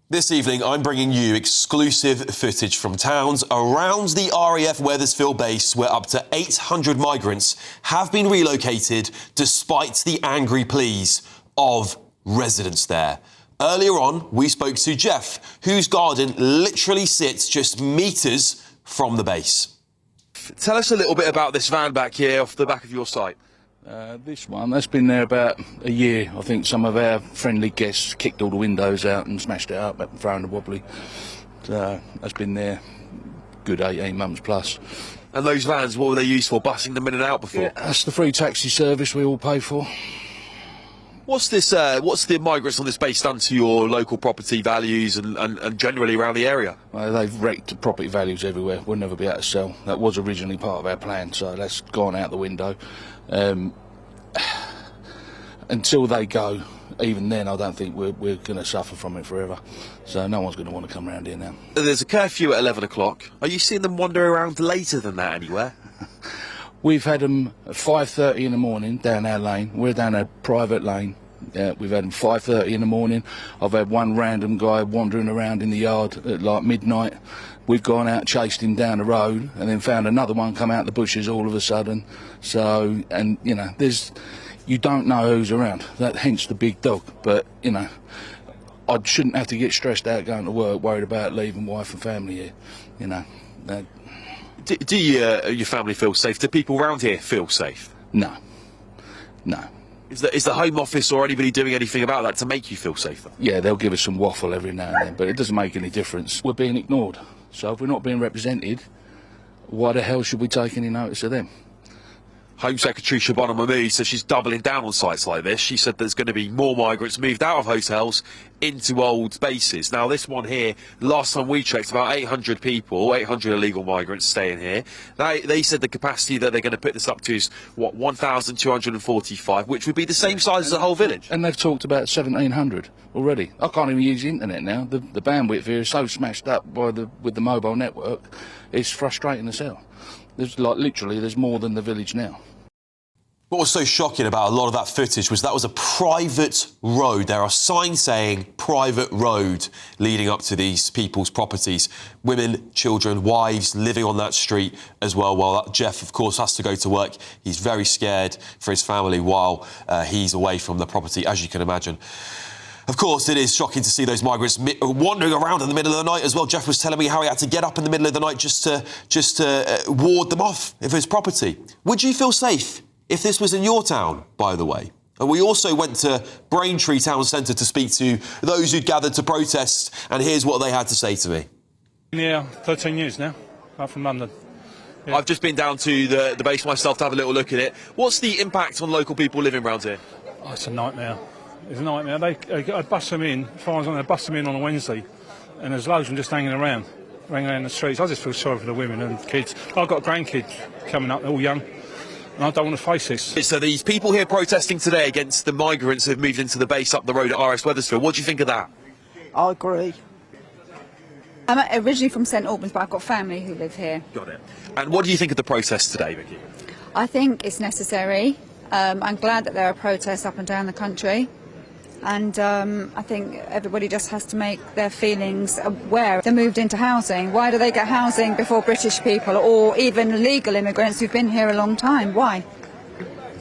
This evening, I'm bringing you exclusive footage from towns around the RAF Wethersfield base where up to 800 migrants have been relocated despite the angry pleas of residents there. Earlier on, we spoke to Jeff, whose garden literally sits just metres from the base. Tell us a little bit about this van back here off the back of your site. This one, that's been there about a year. I think some of our friendly guests kicked all the windows out and smashed it up and thrown the wobbly. That's been there good 18 months plus. And those vans, what were they used for? Bussing them in and out before? Yeah, that's the free taxi service we all pay for. What's the migrants on this base done to your local property values and generally around the area? Well, they've wrecked property values everywhere. We'll never be able to sell. That was originally part of our plan, so that's gone out the window. Until they go, even then, I don't think we're going to suffer from it forever. So no one's going to want to come around here now. There's a curfew at 11 o'clock. Are you seeing them wander around later than that anywhere? We've had them at 5:30 in the morning down our lane. We're down a private lane. We've had them 5:30 in the morning. I've had one random guy wandering around in the yard at like midnight. We've gone out, chased him down the road, and then found another one come out the bushes all of a sudden. So, and you know, you don't know who's around. Hence the big dog. But you know, I shouldn't have to get stressed out going to work, worried about leaving wife and family here. You know. Do your family feel safe? Do people around here feel safe? No. No. Is the Home Office or anybody doing anything about that to make you feel safer? Yeah, they'll give us some waffle every now and then, but it doesn't make any difference. We're being ignored. So if we're not being represented, why the hell should we take any notice of them? Home Secretary Shabana Mahmood says she's doubling down on sites like this. She said there's going to be more migrants moved out of hotels into old bases. Now, this one here, last time we checked, about 800 people, 800 illegal migrants staying here. They said the capacity that they're going to put this up to is, what, 1,245, which would be the same size as the whole village. And they've talked about 1,700 already. I can't even use the internet now. The bandwidth here is so smashed up with the mobile network, it's frustrating as hell. There's literally more than the village now. What was so shocking about a lot of that footage was that was a private road. There are signs saying private road leading up to these people's properties. Women, children, wives living on that street as well. While Jeff, of course, has to go to work. He's very scared for his family while he's away from the property, as you can imagine. Of course, it is shocking to see those migrants wandering around in the middle of the night as well. Jeff was telling me how he had to get up in the middle of the night just to ward them off of his property. Would you feel safe if this was in your town, by the way? And we also went to Braintree Town Centre to speak to those who'd gathered to protest, and here's what they had to say to me. Yeah, 13 years now, out from London. Yeah. I've just been down to the base myself to have a little look at it. What's the impact on local people living around here? Oh, it's a nightmare. It's a nightmare. I bust them in, as far as I know, bust them in on a Wednesday, and there's loads of them just hanging around the streets. I just feel sorry for the women and kids. I've got grandkids coming up, they're all young. And I don't want to face this. So these people here protesting today against the migrants who've moved into the base up the road at RAF Wethersfield, what do you think of that? I agree. I'm originally from St Albans, but I've got family who live here. Got it. And what do you think of the protest today, Vicky? I think it's necessary. I'm glad that there are protests up and down the country. And I think everybody just has to make their feelings aware. They moved into housing. Why do they get housing before British people or even legal immigrants who've been here a long time? Why?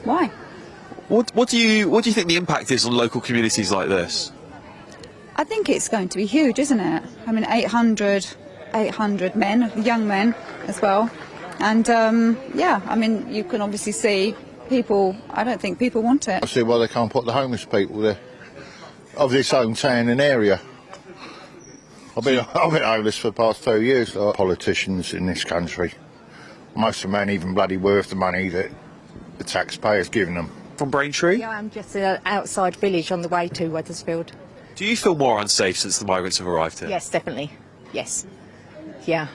Why? What do you think the impact is on local communities like this? I think it's going to be huge, isn't it? I mean, 800 men, young men as well. And yeah, I mean, you can obviously see people. I don't think people want it. I see why they can't put the homeless people there. Of this home town and area. I've been homeless for the past 2 years. Politicians in this country, most of them ain't even bloody worth the money that the taxpayers given them. From Braintree? Yeah, I'm just an outside village on the way to Wethersfield. Do you feel more unsafe since the migrants have arrived here? Yes, definitely. Yes. Yeah.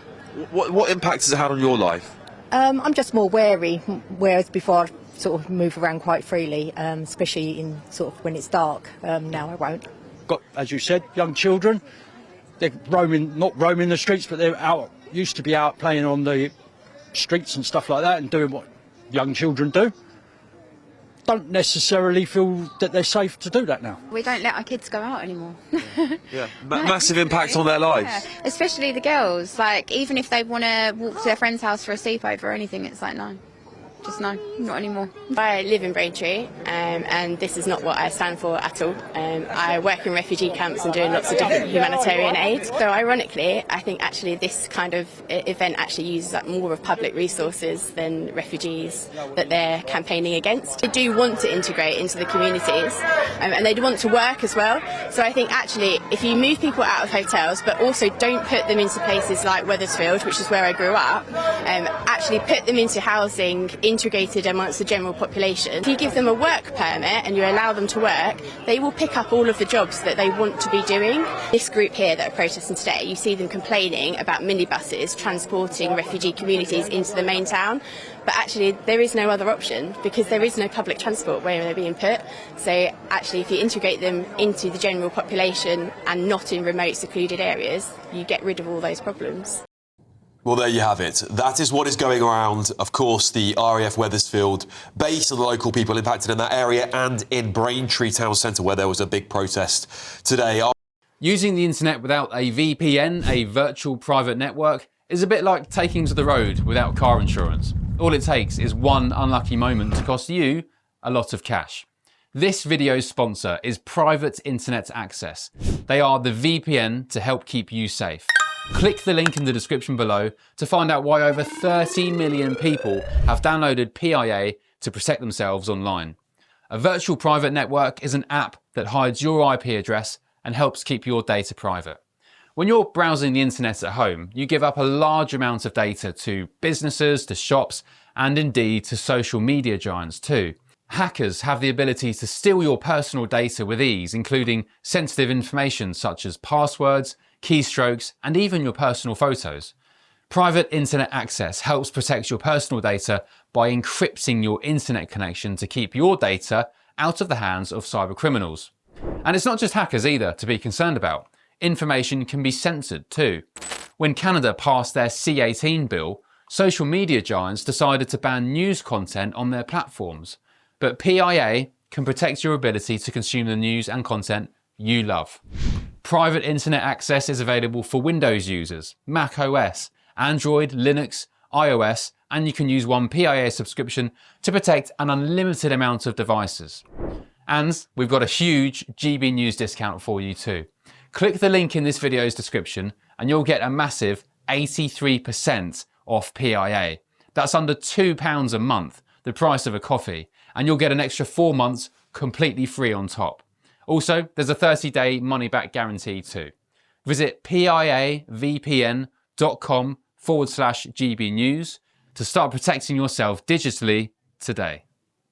What impact has it had on your life? I'm just more wary, whereas before I sort of move around quite freely, especially in sort of when it's dark. Now I won't. Got, as you said, young children. They're not roaming the streets, but they're out. Used to be out playing on the streets and stuff like that, and doing what young children do. don't necessarily feel that they're safe to do that now. We don't let our kids go out anymore. Yeah, massive impact on their lives. Yeah, especially the girls. Like, even if they want to walk to their friend's house for a sleepover or anything, it's like, no. Just no, not anymore. I live in Braintree, and this is not what I stand for at all. I work in refugee camps and doing lots of different humanitarian aid. So ironically, I think actually this kind of event actually uses up more of public resources than refugees that they're campaigning against. They do want to integrate into the communities, and they do want to work as well. So I think actually if you move people out of hotels, but also don't put them into places like Wethersfield, which is where I grew up, actually put them into housing integrated amongst the general population. If you give them a work permit and you allow them to work, they will pick up all of the jobs that they want to be doing. This group here that are protesting today, you see them complaining about minibuses transporting refugee communities into the main town, but actually there is no other option because there is no public transport where they're being put. So actually if you integrate them into the general population and not in remote secluded areas, you get rid of all those problems. Well, there you have it. That is what is going around. Of course, the RAF Wethersfield base and the local people impacted in that area and in Braintree town centre where there was a big protest today. Using the internet without a VPN, a virtual private network, is a bit like taking to the road without car insurance. All it takes is one unlucky moment to cost you a lot of cash. This video's sponsor is Private Internet Access. They are the VPN to help keep you safe. Click the link in the description below to find out why over 30 million people have downloaded PIA to protect themselves online. A virtual private network is an app that hides your IP address and helps keep your data private. When you're browsing the internet at home, you give up a large amount of data to businesses, to shops, and indeed to social media giants too. Hackers have the ability to steal your personal data with ease, including sensitive information such as passwords, keystrokes, and even your personal photos. Private internet access helps protect your personal data by encrypting your internet connection to keep your data out of the hands of cyber criminals. And it's not just hackers either to be concerned about. Information can be censored too. When Canada passed their C18 bill, social media giants decided to ban news content on their platforms. But PIA can protect your ability to consume the news and content you love. Private internet access is available for Windows users, Mac OS, Android, Linux, iOS, and you can use one PIA subscription to protect an unlimited amount of devices. And we've got a huge GB News discount for you too. Click the link in this video's description and you'll get a massive 83% off PIA. That's under £2 a month, the price of a coffee, and you'll get an extra 4 months completely free on top. Also, there's a 30-day money-back guarantee too. Visit piavpn.com/GB News to start protecting yourself digitally today.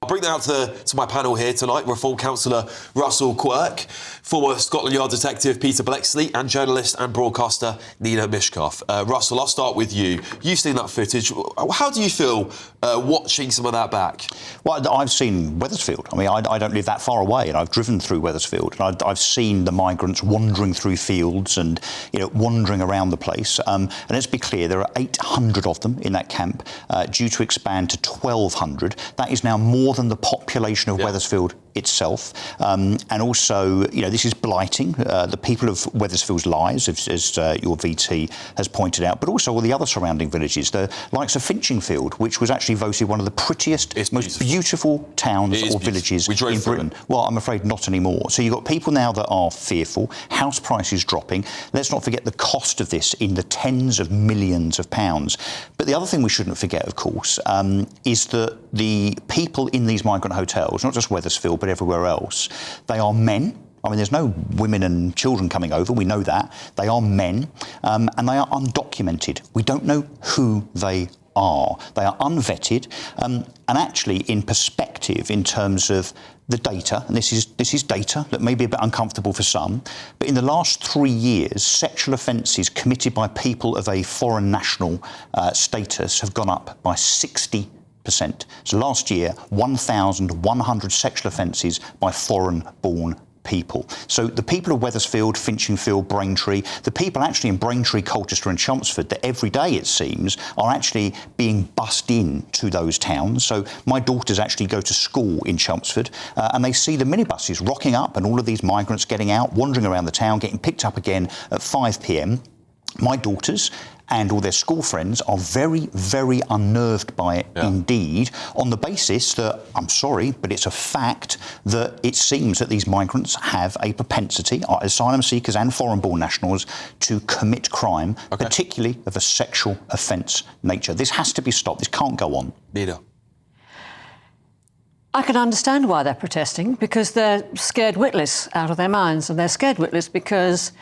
I'll bring that out to my panel here tonight. Reform Councillor Russell Quirk, former Scotland Yard detective Peter Blexley, and journalist and broadcaster Nina Mishkoff. Russell, I'll start with you. You've seen that footage. How do you feel watching some of that back? Well, I've seen Wethersfield. I mean, I don't live that far away, and I've driven through Wethersfield, and I've seen the migrants wandering through fields and, wandering around the place. And let's be clear, there are 800 of them in that camp, due to expand to 1,200. That is now more than the population of Wethersfield itself. And also, this is blighting the people of Wethersfield's lives, as your VT has pointed out, but also all the other surrounding villages, the likes of Finchingfield, which was actually voted one of the prettiest, most beautiful towns or villages in Britain. Well, I'm afraid not anymore. So you've got people now that are fearful, house prices dropping. Let's not forget the cost of this in the tens of millions of pounds. But the other thing we shouldn't forget, of course, is that the people in these migrant hotels, not just Wethersfield, but everywhere else, they are men. I mean, there's no women and children coming over, we know that. They are men, and they are undocumented. We don't know who they are. They are unvetted, and actually in perspective in terms of the data, and this is data that may be a bit uncomfortable for some, but in the last 3 years, sexual offences committed by people of a foreign national status have gone up by 60%. So last year, 1,100 sexual offences by foreign-born people. So the people of Wethersfield, Finchingfield, Braintree, the people actually in Braintree, Colchester and Chelmsford that every day, it seems, are actually being bussed in to those towns. So my daughters actually go to school in Chelmsford and they see the minibuses rocking up and all of these migrants getting out, wandering around the town, getting picked up again at 5 p.m. My daughters and all their school friends are very, very unnerved by it indeed, on the basis that, I'm sorry, but it's a fact that it seems that these migrants have a propensity, asylum seekers and foreign-born nationals, to commit crime, particularly of a sexual offence nature. This has to be stopped. This can't go on. Nina. I can understand why they're protesting, because they're scared witless out of their minds, and they're scared witless because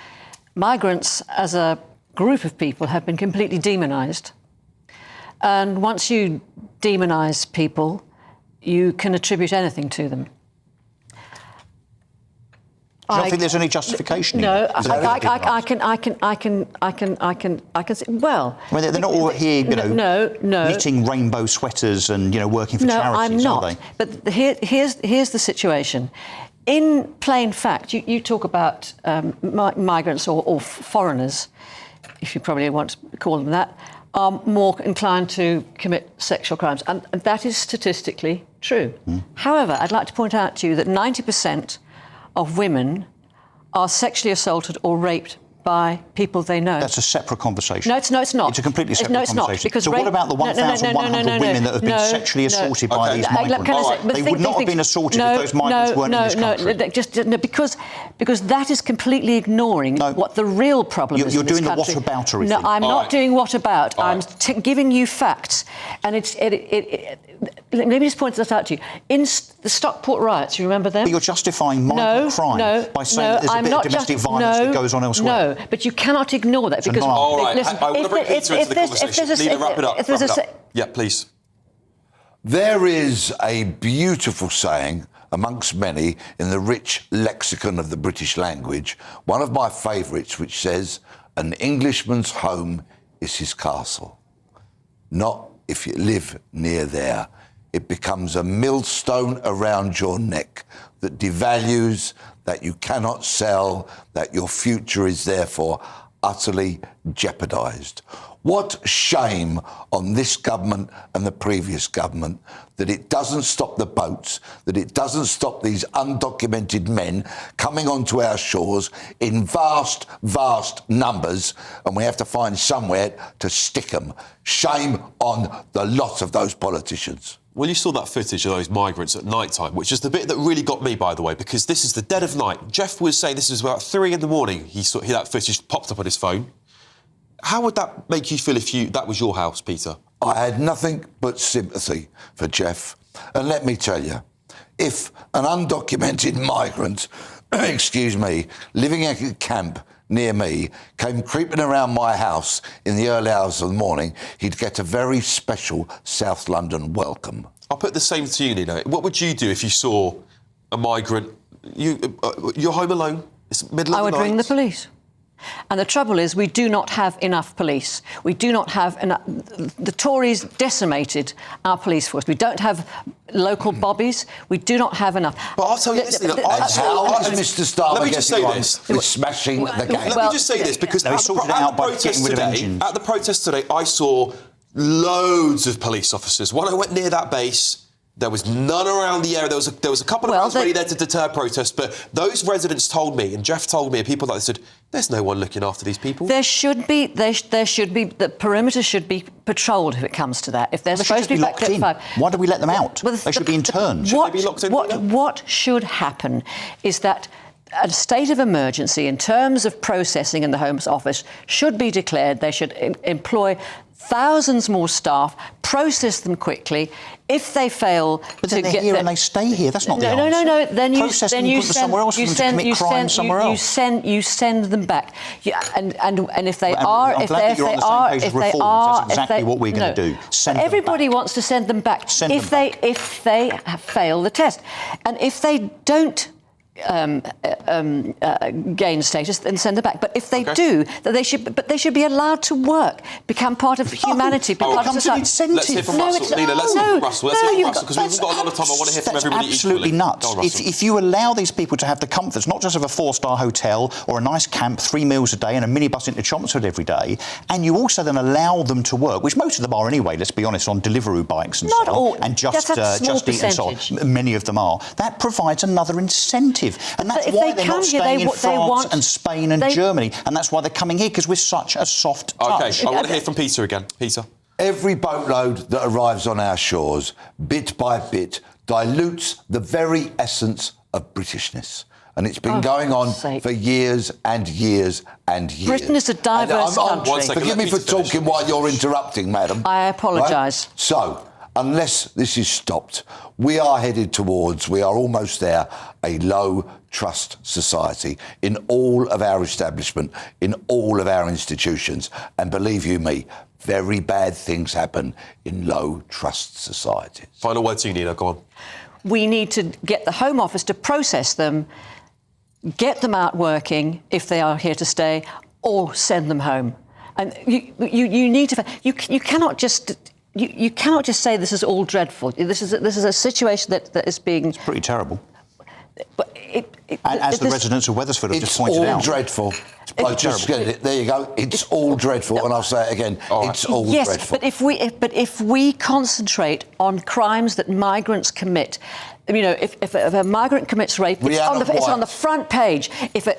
migrants as a group of people have been completely demonised. And once you demonise people, you can attribute anything to them. Do you not think there's any justification? No, I can say, well... I mean, they're not all here, knitting rainbow sweaters and, working for charities, I'm are not. they? But here's the situation. In plain fact, you talk about migrants or foreigners, if you probably want to call them that, are more inclined to commit sexual crimes. And that is statistically true. However, I'd like to point out to you that 90% of women are sexually assaulted or raped by people they know. That's a separate conversation. No, it's not. It's a completely separate conversation. No, it's not. Because so what about the 1,100 women that have been sexually assaulted by these migrants? They would not have been assaulted if those migrants weren't in this country. Because that is completely ignoring what the real problem is in this country. You're doing the whataboutery thing. No, I'm not doing what about. I'm giving you facts. And let me just point this out to you. In the Stockport riots, you remember them? But you're justifying migrant crime by saying that there's a bit of domestic violence that goes on elsewhere. No, but you cannot ignore that because... All right, listen, I want to bring Peter into the conversation. Nina, wrap it up. Yeah, please. There is a beautiful saying amongst many in the rich lexicon of the British language, one of my favourites, which says, an Englishman's home is his castle. Not if you live near there. It becomes a millstone around your neck that devalues, that you cannot sell, that your future is therefore utterly jeopardised. What shame on this government and the previous government that it doesn't stop the boats, that it doesn't stop these undocumented men coming onto our shores in vast, vast numbers, and we have to find somewhere to stick them. Shame on the lot of those politicians. Well, you saw that footage of those migrants at night time, which is the bit that really got me, by the way, because this is the dead of night. Jeff was saying this was about 3 in the morning. He saw that footage popped up on his phone. How would that make you feel if that was your house, Peter? I had nothing but sympathy for Jeff. And let me tell you, if an undocumented migrant, living in a camp near me, came creeping around my house in the early hours of the morning, he'd get a very special South London welcome. I'll put the same to you, Nina. What would you do if you saw a migrant? You're home alone. It's middle of the night. I would ring the police. And the trouble is, we do not have enough police. We do not have enough... The Tories decimated our police force. We don't have local bobbies. We do not have enough. But I'll tell you this, Nina. How is Mr Starmer let me just say this. With smashing the gate? Let me just say this, because at the protest today, I saw loads of police officers. When I went near that base, there was none around the area. There was a couple of guys ready there to deter protests, but those residents told me, and Jeff told me, and people like this said, there's no one looking after these people. There should be. The perimeter should be patrolled if it comes to that. If they're supposed to be back at 5. Why do we let them out? Well, they should be interned. Should they be locked in? What should happen is that a state of emergency in terms of processing in the Home Office should be declared. They should employ thousands more staff, process them quickly. If they fail but then they're here and they stay here. That's not the answer. No. Then you process them, put them somewhere else for them to commit crime somewhere else. You send them back. And if they are, that's exactly what we're going to do. Everybody wants to send them back if they fail the test, and if they don't gain status and send them back. But if they do, they should be allowed to work, become part of humanity, be part of society. Let's hear from Russell. Nina, let's hear from Russell. Let's hear from Russell, because we've got a lot of time. I want to hear from everybody absolutely equally. Nuts. If you allow these people to have the comforts, not just of a 4-star hotel or a nice camp, 3 meals a day and a minibus into Chelmsford every day, and you also then allow them to work, which most of them are anyway, let's be honest, on Deliveroo bikes and so on, and Just Eat and so on, many of them are, that provides another incentive. And that's why they're not staying in France and Spain and Germany, and that's why they're coming here, because we're such a soft touch. OK, I want to hear from Peter again. Peter. Every boatload that arrives on our shores, bit by bit, dilutes the very essence of Britishness. And it's been going on for years and years and years. Britain is a diverse country. 1 second, forgive me for talking while you're interrupting, madam. I apologise. Right? So, unless this is stopped, we are headed towards, we are almost there, a low-trust society in all of our establishment, in all of our institutions. And believe you me, very bad things happen in low-trust societies. Final word to you, Nina. Go on. We need to get the Home Office to process them, get them out working if they are here to stay, or send them home. And you need to. You cannot just. You cannot just say this is all dreadful. This is a situation that is being. It's pretty terrible. But as the residents of Wethersfield have just pointed out, it's all dreadful. There you go. It's all dreadful, and I'll say it again. It's all dreadful. But if we concentrate on crimes that migrants commit. You know, if a migrant commits rape, it's on the front page. If a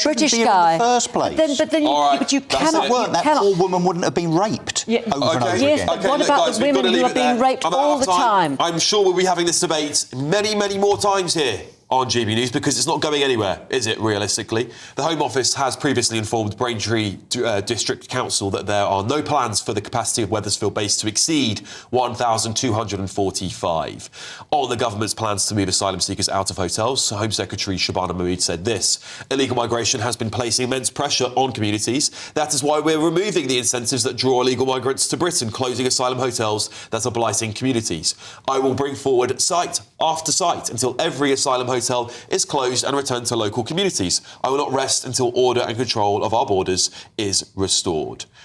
British guy, in the first place. But you cannot. That poor woman wouldn't have been raped over and over again. But what about the women who are being raped all the time? I'm sure we'll be having this debate many, many more times here on GB News, because it's not going anywhere, is it, realistically? The Home Office has previously informed Braintree District Council that there are no plans for the capacity of Wethersfield base to exceed 1,245. On the government's plans to move asylum seekers out of hotels, Home Secretary Shabana Mahmood said this: illegal migration has been placing immense pressure on communities. That is why we're removing the incentives that draw illegal migrants to Britain, closing asylum hotels that are blighting communities. I will bring forward site after site until every asylum hotel is closed and returned to local communities. I will not rest until order and control of our borders is restored.